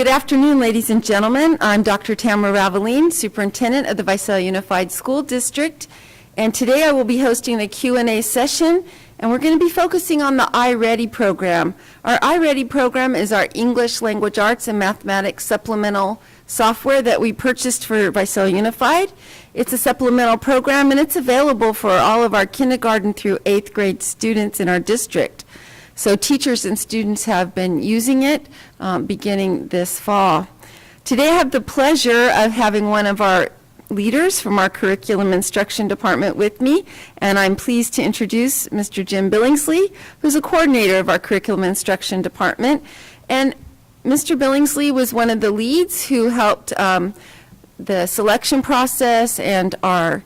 Good afternoon, ladies and gentlemen. I'm Dr. Tamara Raveline, Superintendent of the Visalia Unified School District, and today I will be hosting a Q&A session, and we're going to be focusing on the iReady program. Our iReady program is our English, Language Arts, and Mathematics supplemental software that we purchased for Visalia Unified. It's a supplemental program, and it's available for all of our kindergarten through 8th grade students in our district. So teachers and students have been using it beginning this fall. Today I have the pleasure of having one of our leaders from our Curriculum Instruction Department with me, and I'm pleased to introduce Mr. Jim Billingsley, who's a coordinator of our Curriculum Instruction Department. And Mr. Billingsley was one of the leads who helped the selection process and our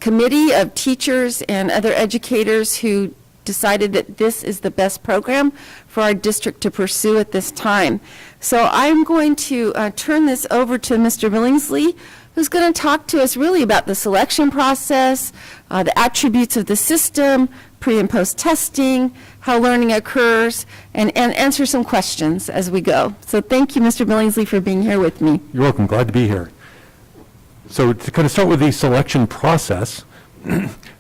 committee of teachers and other educators who decided that this is the best program for our district to pursue at this time. So I'm going to turn this over to Mr. Billingsley, who's going to talk to us really about the selection process, the attributes of the system, pre and post testing, how learning occurs, and answer some questions as we go. So thank you, Mr. Billingsley, for being here with me. You're welcome. Glad to be here. So to kind of start with the selection process,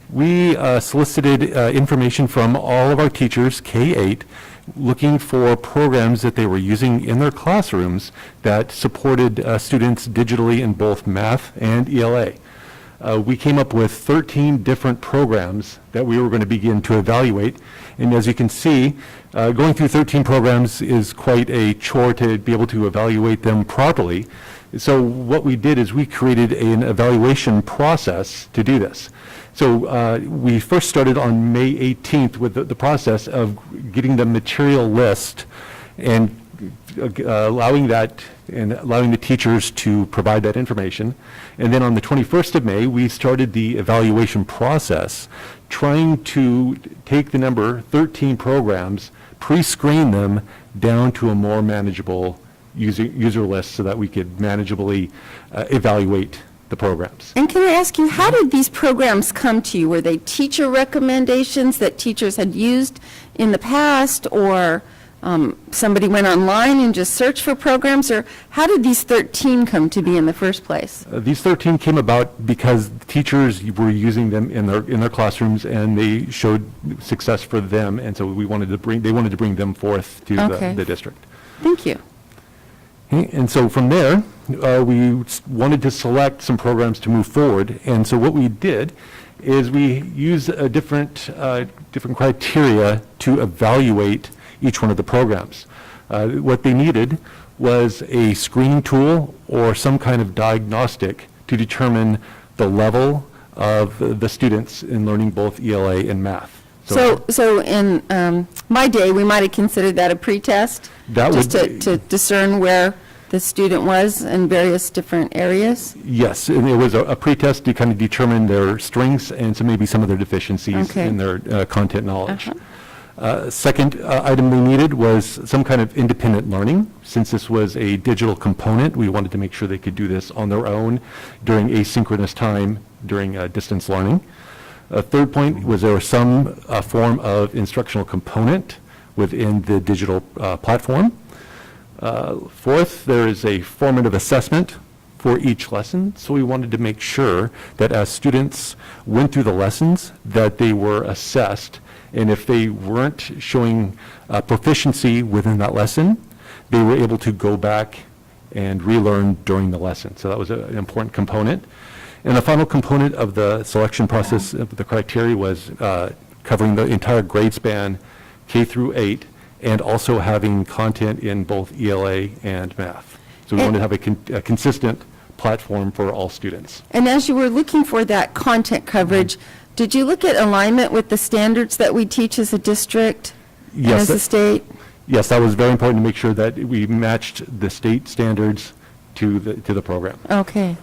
we solicited information from all of our teachers, K-8, looking for programs that they were using in their classrooms that supported students digitally in both math and ELA. We came up with 13 different programs that we were going to begin to evaluate. And as you can see, going through 13 programs is quite a chore to be able to evaluate them properly. So what we did is we created an evaluation process to do this. So we first started on May 18th with the process of getting the material list and allowing the teachers to provide that information. And then on the 21st of May, we started the evaluation process, trying to take the number 13 programs, pre-screen them down to a more manageable user list so that we could manageably evaluate the programs. And can I ask you, how did these programs come to you? Were they teacher recommendations that teachers had used in the past, or somebody went online and just searched for programs, or how did these 13 come to be in the first place? These 13 came about because teachers were using them in their classrooms, and they showed success for them, and so they wanted to bring them forth to the district. Thank you. Okay, and so from there, we wanted to select some programs to move forward. And so what we did is we used a different criteria to evaluate each one of the programs. What they needed was a screening tool or some kind of diagnostic to determine the level of the students in learning both ELA and math. So in my day, we might have considered that a pretest, just to discern where the student was in various different areas? Yes, and it was a pretest to kind of determine their strengths and so maybe some of their deficiencies in their content knowledge. Second item they needed was some kind of independent learning. Since this was a digital component, we wanted to make sure they could do this on their own during asynchronous time during distance learning. Third point was there was some form of instructional component within the digital platform. Fourth, there is a formative assessment for each lesson, so we wanted to make sure that as students went through the lessons that they were assessed, and if they weren't showing proficiency within that lesson, they were able to go back and relearn during the lesson. So that was an important component. And the final component of the selection process of the criteria was covering the entire grade span, K through 8, and also having content in both ELA and math. So we wanted to have a consistent platform for all students. And as you were looking for that content coverage, did you look at alignment with the standards that we teach as a district and as a state? Yes, that was very important to make sure that we matched the state standards to the program. Okay.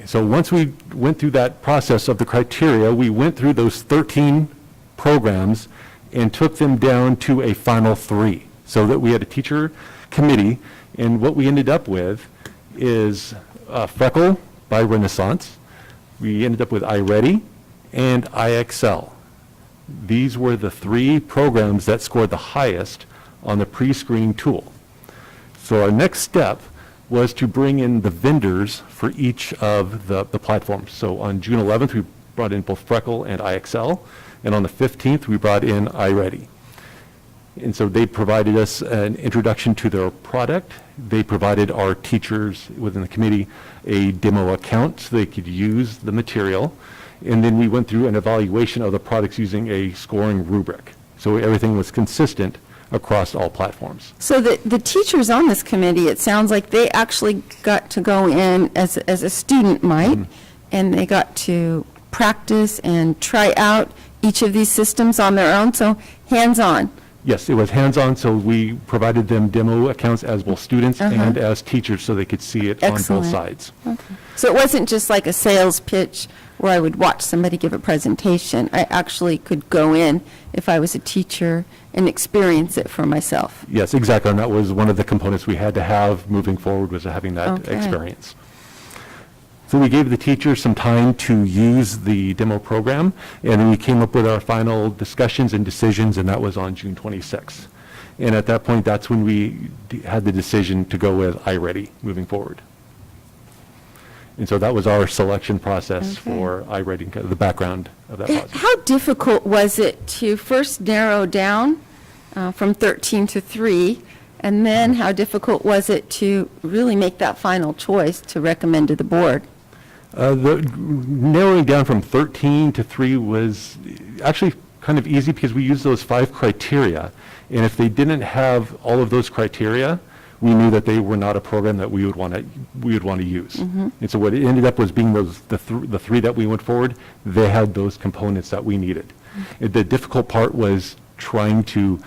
So once we went through that process of the criteria, we went through those 13 programs and took them down to a final 3. So that we had a teacher committee, and what we ended up with is Freckle by Renaissance. We ended up with iReady and iExcel. These were the 3 programs that scored the highest on the pre-screen tool. So our next step was to bring in the vendors for each of the platforms. So on June 11th, we brought in both Freckle and IXL, and on the 15th, we brought in iReady. And so they provided us an introduction to their product. They provided our teachers within the committee a demo account so they could use the material. And then we went through an evaluation of the products using a scoring rubric. So everything was consistent across all platforms. So the teachers on this committee, it sounds like they actually got to go in as a student might, and they got to practice and try out each of these systems on their own, so hands-on. Yes, it was hands-on, so we provided them demo accounts as both students and as teachers so they could see it on both sides. Okay. So it wasn't just like a sales pitch where I would watch somebody give a presentation. I actually could go in if I was a teacher and experience it for myself. Yes, exactly, and that was one of the components we had to have moving forward, was having that Okay. experience. So we gave the teachers some time to use the demo program, and we came up with our final discussions and decisions, and that was on June 26th. And at that point, that's when we had the decision to go with iReady moving forward. And so that was our selection process for iReady, kind of the background of that process. How difficult was it to first narrow down from 13 to 3, and then how difficult was it to really make that final choice to recommend to the board? The narrowing down from 13 to 3 was actually kind of easy because we used those 5 criteria. And if they didn't have all of those criteria, we knew that they were not a program that we would want to use. And so what it ended up was being the 3 that we went forward, they had those components that we needed. The difficult part was trying to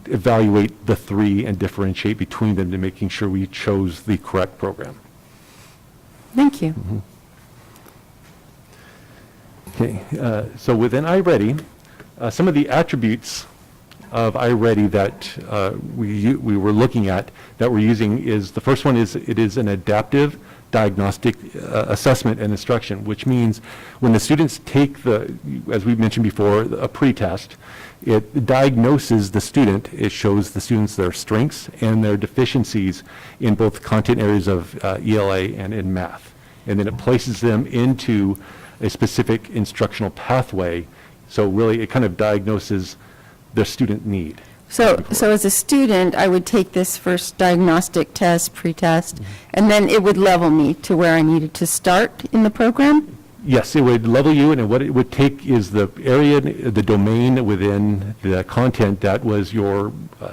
evaluate the 3 and differentiate between them to making sure we chose the correct program. Thank you. Okay, so within iReady, some of the attributes of iReady that we were looking at that we're using is, the first one is it is an adaptive diagnostic assessment and instruction, which means when the students take as we mentioned before, a pre-test, it diagnoses the student. It shows the students their strengths and their deficiencies in both content areas of ELA and in math. And then it places them into a specific instructional pathway. So really, it kind of diagnoses their student need. So as a student, I would take this first diagnostic test, pre-test, and then it would level me to where I needed to start in the program? Yes, it would level you, and what it would take is the area, the domain within the content that was your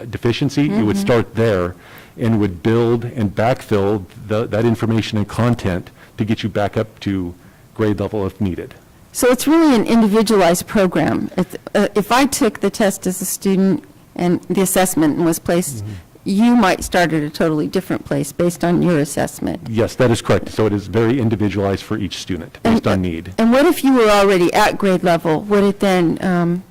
deficiency. It would start there and would build and backfill that information and content to get you back up to grade level if needed. So it's really an individualized program. If I took the test as a student and the assessment was placed, you might start at a totally different place based on your assessment. Yes, that is correct. So it is very individualized for each student based on need. And what if you were already at grade level? Would it then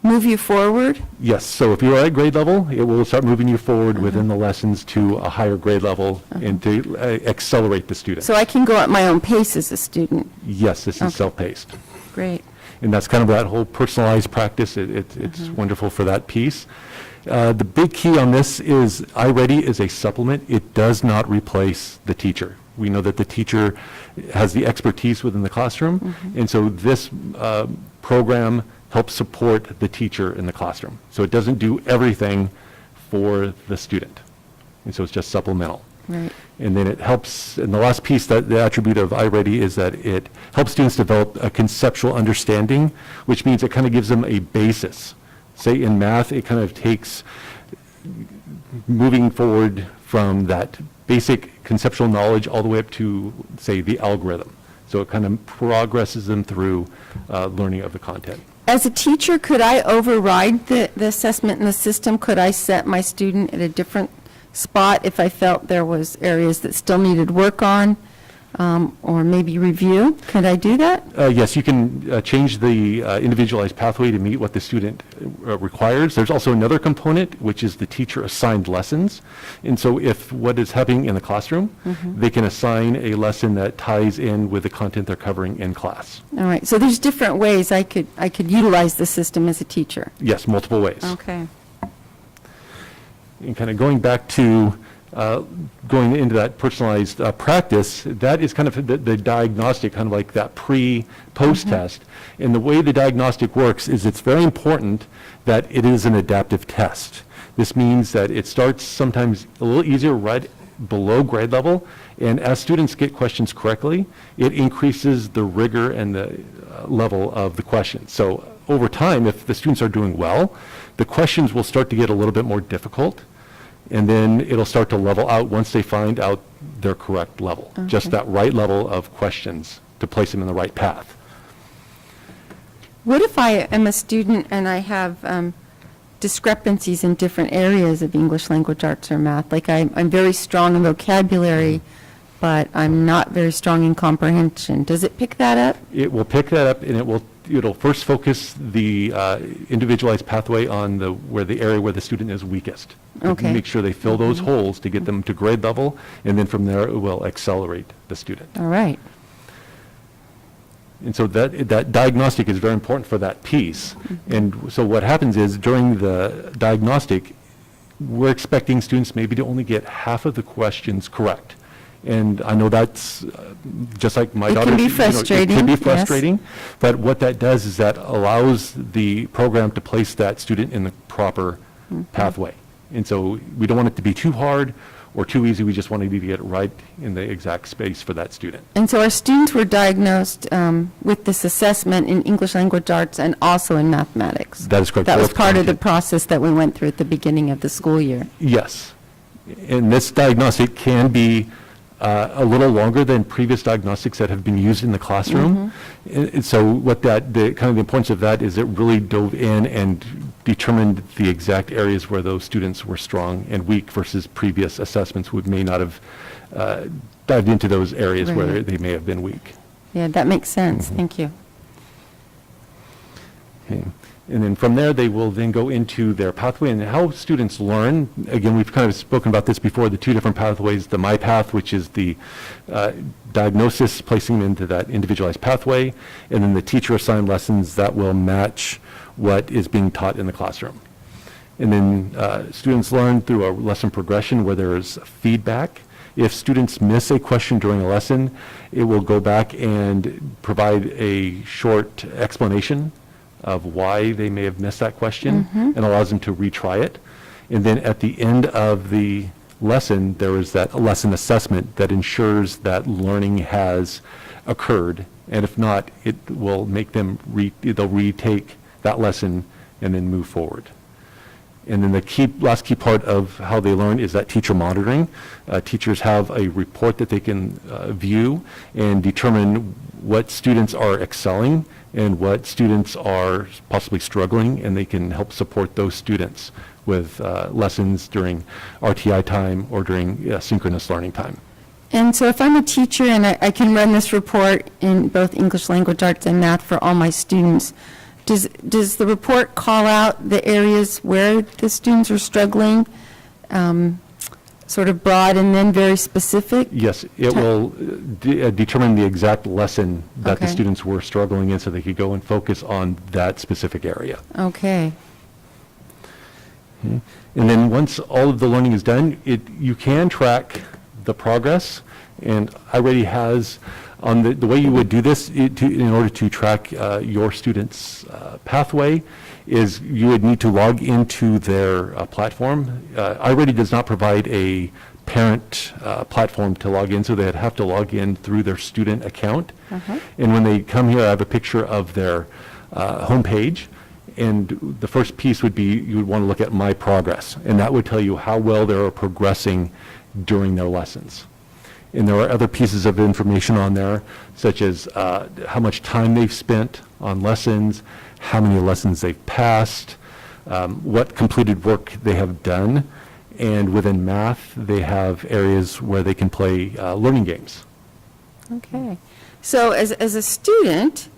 move you forward? Yes, so if you're at grade level, it will start moving you forward within the lessons to a higher grade level and to accelerate the student. So I can go at my own pace as a student. Yes, this is self-paced. Great. And that's kind of that whole personalized practice. It's wonderful for that piece. The big key on this is iReady is a supplement. It does not replace the teacher. We know that the teacher has the expertise within the classroom, and so this program helps support the teacher in the classroom. So it doesn't do everything for the student, and so it's just supplemental. Right. And then it helps, and the last piece, that the attribute of iReady is that it helps students develop a conceptual understanding, which means it kind of gives them a basis. Say in math, it kind of takes moving forward from that basic conceptual knowledge all the way up to, say, the algorithm. So it kind of progresses them through learning of the content. As a teacher, could I override the assessment in the system? Could I set my student at a different spot if I felt there was areas that still needed work on, or maybe review? Could I do that? Yes, you can change the individualized pathway to meet what the student requires. There's also another component, which is the teacher assigned lessons. And so if what is happening in the classroom, they can assign a lesson that ties in with the content they're covering in class. All right, so there's different ways I could utilize the system as a teacher. Yes, multiple ways. Okay. And kind of going back to going into that personalized practice, that is kind of the diagnostic, kind of like that pre-post test. And the way the diagnostic works is it's very important that it is an adaptive test. This means that it starts sometimes a little easier right below grade level, and as students get questions correctly, it increases the rigor and the level of the questions. So over time, if the students are doing well, the questions will start to get a little bit more difficult, and then it'll start to level out once they find out their correct level, just that right level of questions to place them in the right path. What if I am a student and I have discrepancies in different areas of English language arts or math? Like I'm very strong in vocabulary, but I'm not very strong in comprehension. Does it pick that up? It will pick that up, and it'll first focus the individualized pathway on the area where the student is weakest. Okay. Make sure they fill those holes to get them to grade level, and then from there it will accelerate the student. All right. And so that diagnostic is very important for that piece. And so what happens is during the diagnostic, we're expecting students maybe to only get half of the questions correct. And I know that's just like my daughter. It can be frustrating. It can be yes. frustrating. But what that does is that allows the program to place that student in the proper pathway. And so we don't want it to be too hard or too easy. We just want to get it right in the exact space for that student. And so our students were diagnosed with this assessment in English language arts and also in mathematics. That is correct. That was Both part of the content. process that we went through at the beginning of the school year. Yes. And this diagnostic can be a little longer than previous diagnostics that have been used in the classroom. And so what the kind of the importance of that is it really dove in and determined the exact areas where those students were strong and weak versus previous assessments would may not have dived into those areas where Right. they may have been weak. Yeah, that makes sense. Thank you. Okay. And then from there, they will then go into their pathway and how students learn. Again, we've kind of spoken about this before, the two different pathways, the My Path, which is the diagnosis, placing them into that individualized pathway, and then the teacher-assigned lessons that will match what is being taught in the classroom. And then students learn through a lesson progression where there is feedback. If students miss a question during a lesson, it will go back and provide a short explanation of why they may have missed that question and allows them to retry it. And then at the end of the lesson, there is that lesson assessment that ensures that learning has occurred. And if not, it will make them, they'll retake that lesson and then move forward. And then the last key part of how they learn is that teacher monitoring. Teachers have a report that they can view and determine what students are excelling and what students are possibly struggling, and they can help support those students with lessons during RTI time or during synchronous learning time. And so if I'm a teacher and I can run this report in both English language arts and math for all my students, does the report call out the areas where the students are struggling, sort of broad and then very specific? Yes, it will determine the exact lesson that the Okay. students were struggling in so they could go and focus on that specific area. Okay. And then once all of the learning is done, you can track the progress, and iReady has, on the way you would do this in order to track your students' pathway, is you would need to log into their platform. iReady does not provide a parent platform to log in, so they'd have to log in through their student account. And when they come here, I have a picture of their homepage. And the first piece would be, you would want to look at My Progress, and that would tell you how well they're progressing during their lessons. And there are other pieces of information on there, such as how much time they've spent on lessons, how many lessons they've passed, what completed work they have done, and within math, they have areas where they can play learning games. Okay. So as a student,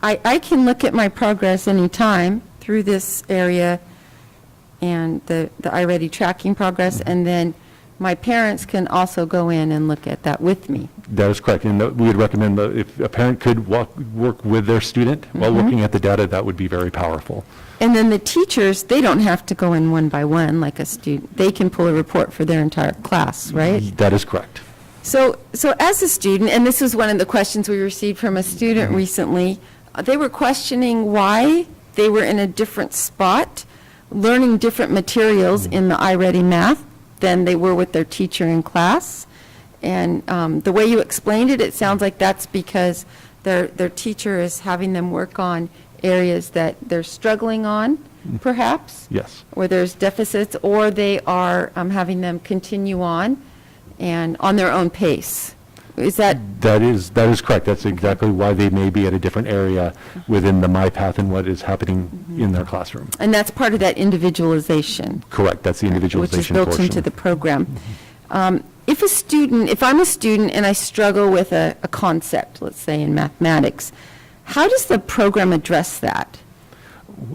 I can look at my progress anytime through this area and the iReady tracking progress, and then my parents can also go in and look at that with me. That is correct, and we would recommend that if a parent could work with their student while looking at the data, that would be very powerful. And then the teachers, they don't have to go in one by one like a student. They can pull a report for their entire class, right? That is correct. So as a student, and this was one of the questions we received from a student recently, they were questioning why they were in a different spot, learning different materials in the iReady math than they were with their teacher in class. And the way you explained it, it sounds like that's because their teacher is having them work on areas that they're struggling on, perhaps? Yes. Where there's deficits, or they are having them continue on and on their own pace. Is that? That is correct. That's exactly why they may be at a different area within the MyPath and what is happening in their classroom. And that's part of that individualization. Correct. That's the individualization portion. Which is built into the program. If I'm a student and I struggle with a concept, let's say in mathematics, how does the program address that?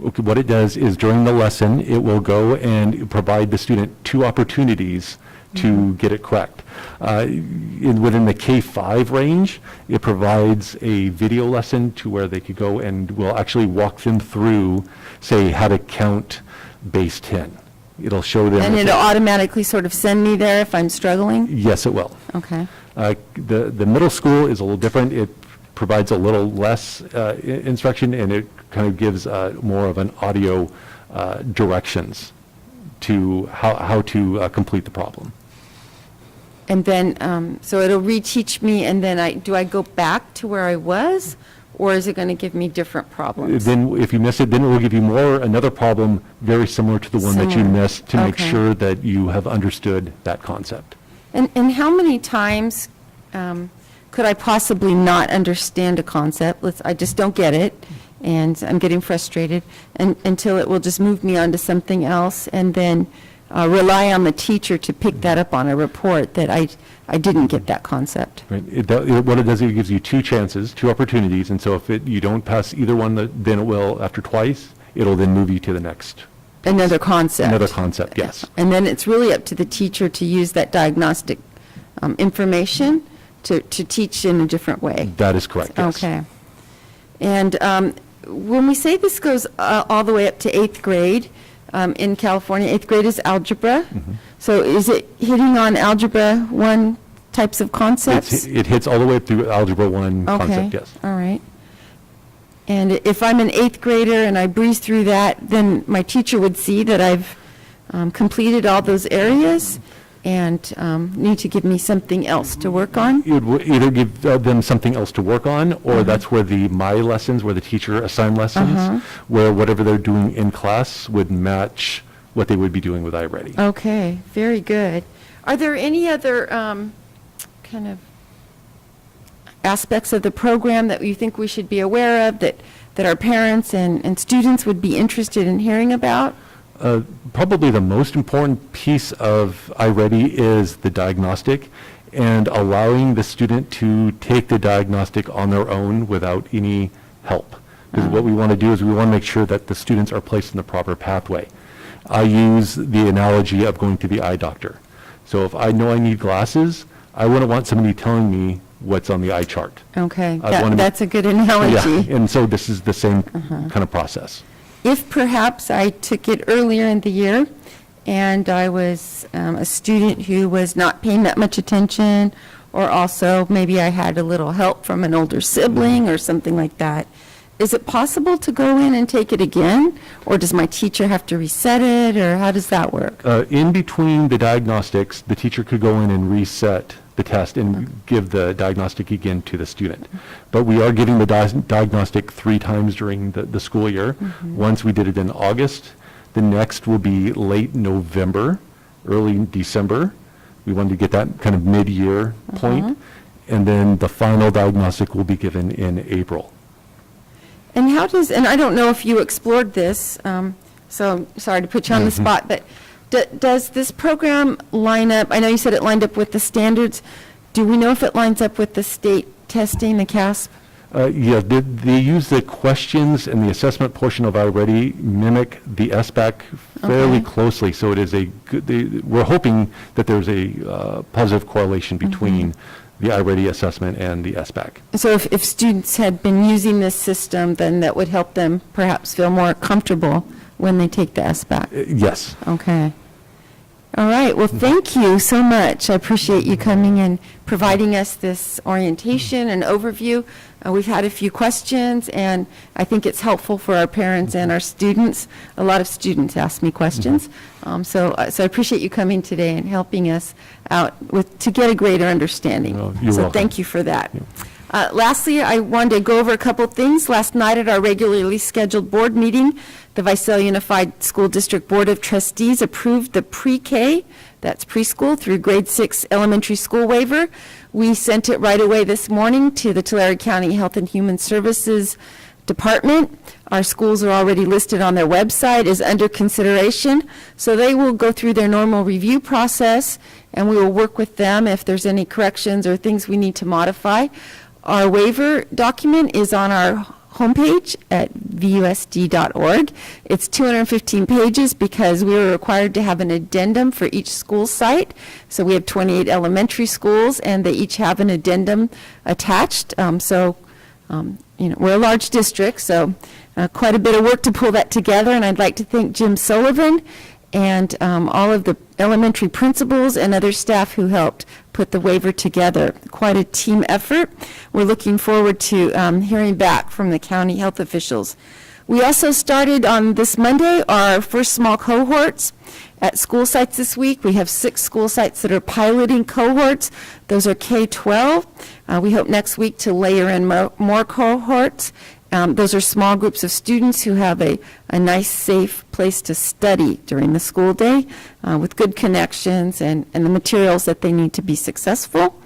Okay, what it does is during the lesson, it will go and provide the student 2 opportunities to get it correct. Within the K-5 range, it provides a video lesson to where they could go and will actually walk them through, say, how to count base 10. It'll show them. And it'll automatically sort of send me there if I'm struggling? Yes, it will. Okay. The middle school is a little different. It provides a little less instruction, and it kind of gives more of an audio directions to how to complete the problem. And then, so it'll reteach me, and then do I go back to where I was, or is it going to give me different problems? Then, if you miss it, then it will give you another problem very similar to the one that you Similar. missed to make Okay. sure that you have understood that concept. And how many times could I possibly not understand a concept? I just don't get it, and I'm getting frustrated, until it will just move me on to something else, and then rely on the teacher to pick that up on a report that I didn't get that concept. Right. What it does, it gives you 2 chances, 2 opportunities, and so if you don't pass either one, then it will, after twice, it'll then move you to the next. Another concept. Another concept, yes. And then it's really up to the teacher to use that diagnostic information to teach in a different way. That is correct, yes. Okay. And when we say this goes all the way up to 8th grade, in California, 8th grade is algebra. So is it hitting on Algebra 1 types of concepts? It hits all the way up through Algebra 1 Okay. concept, yes. All right. And if I'm an 8th grader and I breeze through that, then my teacher would see that I've completed all those areas and need to give me something else to work on? You would either give them something else to work on, or that's where the My Lessons, where the teacher assigned lessons, where whatever they're doing in class would match what they would be doing with iReady. Okay, very good. Are there any other kind of aspects of the program that you think we should be aware of, that our parents and students would be interested in hearing about? Probably the most important piece of iReady is the diagnostic, and allowing the student to take the diagnostic on their own without any help. Because what we want to do is we want to make sure that the students are placed in the proper pathway. I use the analogy of going to the eye doctor. So if I know I need glasses, I wouldn't want somebody telling me what's on the eye chart. Okay, I wanna that's a good analogy. Yeah, and so this is the same kind of process. If perhaps I took it earlier in the year and I was a student who was not paying that much attention, or also maybe I had a little help from an older sibling or something like that, is it possible to go in and take it again? Or does my teacher have to reset it, or how does that work? In between the diagnostics, the teacher could go in and reset the test and give the diagnostic again to the student. But we are giving the diagnostic 3 times during the school year. Once we did it in August, the next will be late November, early December. We wanted to get that kind of mid-year point. And then the final diagnostic will be given in April. And and I don't know if you explored this, so I'm sorry to put you on the spot, but does this program line up, I know you said it lined up with the standards, do we know if it lines up with the state testing, the CASP? Yeah, they use the questions and the assessment portion of iReady mimic the SBAC fairly Okay. closely. So it is a good, we're hoping that there's a positive correlation between the iReady assessment and the SBAC. So if students had been using this system, then that would help them perhaps feel more comfortable when they take the SBAC. Yes. Okay. All right. Well, thank you so much. I appreciate you coming and providing us this orientation and overview. We've had a few questions, and I think it's helpful for our parents and our students. A lot of students ask me questions. So I appreciate you coming today and helping us out to get a greater understanding. Oh, you're So welcome. thank you for that. Lastly, I wanted to go over a couple things. Last night at our regularly scheduled board meeting, the Visalia Unified School District Board of Trustees approved the pre-K, that's preschool, through grade 6 elementary school waiver. We sent it right away this morning to the Tulare County Health and Human Services Department. Our schools are already listed on their website as under consideration, so they will go through their normal review process, and we will work with them if there's any corrections or things we need to modify. Our waiver document is on our homepage at VUSD.org. It's 215 pages because we were required to have an addendum for each school site. So we have 28 elementary schools, and they each have an addendum attached. We're a large district, so quite a bit of work to pull that together, and I'd like to thank Jim Sullivan and all of the elementary principals and other staff who helped put the waiver together. Quite a team effort. We're looking forward to hearing back from the county health officials. We also started on this Monday our first small cohorts at school sites this week. We have 6 school sites that are piloting cohorts. Those are K-12. We hope next week to layer in more cohorts. Those are small groups of students who have a nice, safe place to study during the school day with good connections and the materials that they need to be successful.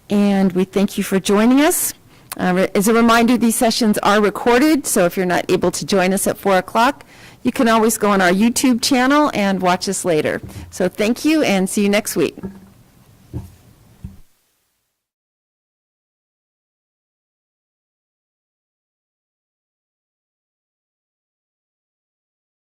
And we thank you for joining us. As a reminder, these sessions are recorded, so if you're not able to join us at 4 o'clock, you can always go on our YouTube channel and watch us later. So thank you, and see you next week.